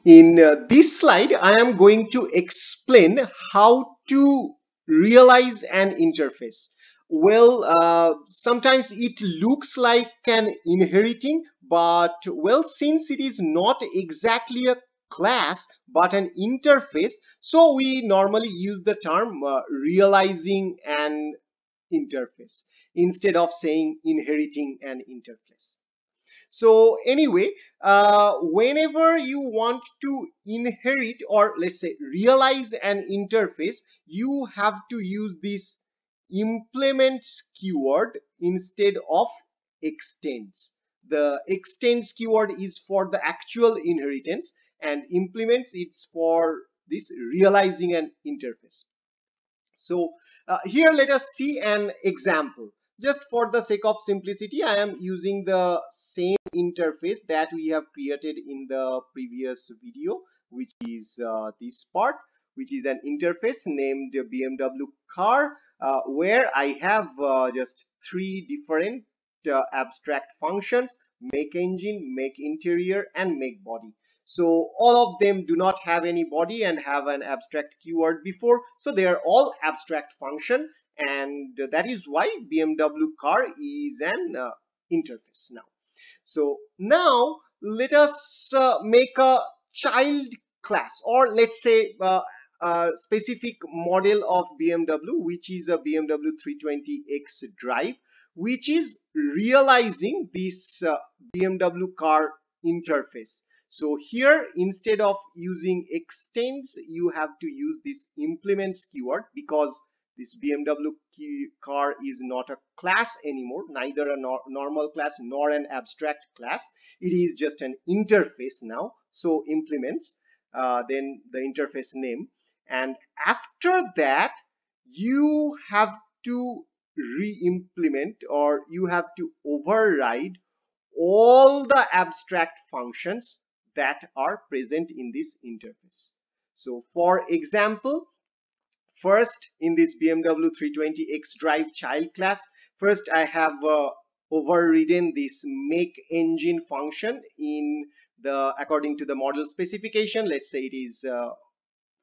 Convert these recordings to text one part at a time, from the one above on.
In this slide, I am going to explain how to realize an interface. Well, sometimes it looks like an inheriting, but well, since it is not exactly a class but an interface, so we normally use the term realizing an interface instead of saying inheriting an interface. So anyway, whenever you want to inherit or let's say realize an interface, you have to use this implements keyword instead of extends. The extends keyword is for the actual inheritance and implements it's for this realizing an interface. So here let us see an example. Just for the sake of simplicity, I am using the same interface that we have created in the previous video, which is this part, which is an interface named BMW car, where I have just three different abstract functions: make engine, make interior, and make body. So all of them do not have any body and have an abstract keyword before, so they are all abstract function, and that is why BMW car is an interface now. So now let us make a child class, or let's say a specific model of BMW, which is a BMW 320X drive, which is realizing this BMW car interface. So here, instead of using extends, you have to use this implements keyword, because this BMW car is not a class anymore, neither a normal class nor an abstract class. It is just an interface now. So implements, then the interface name, and after that you have to re-implement, or you have to override all the abstract functions that are present in this interface. So for example, first, in this BMW 320X drive child class, first I have overridden this make engine function in the according to the model specification. Let's say it is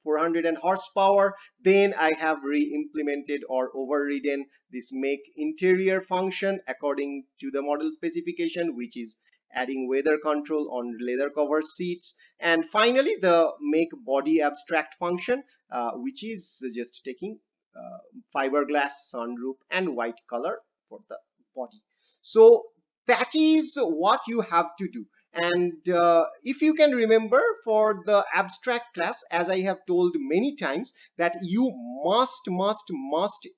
400 horsepower. Then I have re-implemented or overridden this make interior function according to the model specification, which is adding weather control on leather cover seats. And finally the make body abstract function, which is just taking fiberglass sunroof and white color for the body. So that is what you have to do. And if you can remember, for the abstract class, as I have told many times, that you must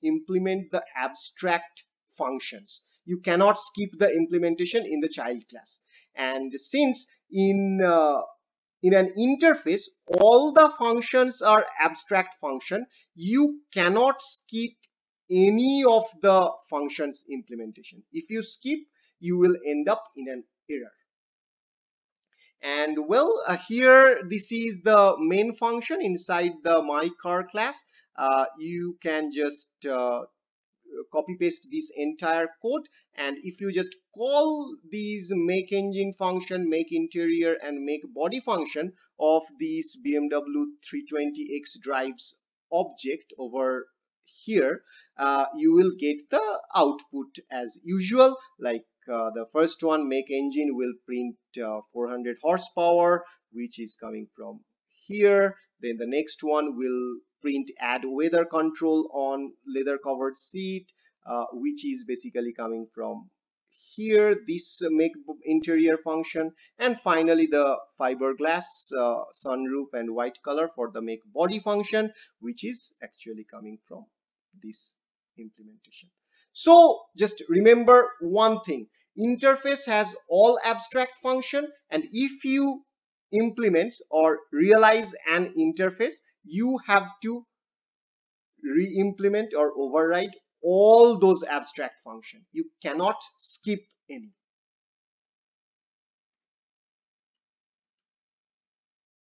implement the abstract functions. You cannot skip the implementation in the child class. And since in an interface all the functions are abstract function, you cannot skip any of the functions implementation. If you skip, you will end up in an error. And well, here this is the main function inside the my car class. You can just copy paste this entire code, and if you just call these make engine function, make interior, and make body function of these BMW 320X drives object over here, you will get the output as usual. Like the first one, make engine, will print 400 horsepower, which is coming from here. Then the next one will print add weather control on leather covered seat, which is basically coming from here, this make interior function. And finally the fiberglass sunroof and white color for the make body function, which is actually coming from this implementation. So just remember one thing: interface has all abstract function, and if you implement or realize an interface, you have to re-implement or override all those abstract functions. You cannot skip any.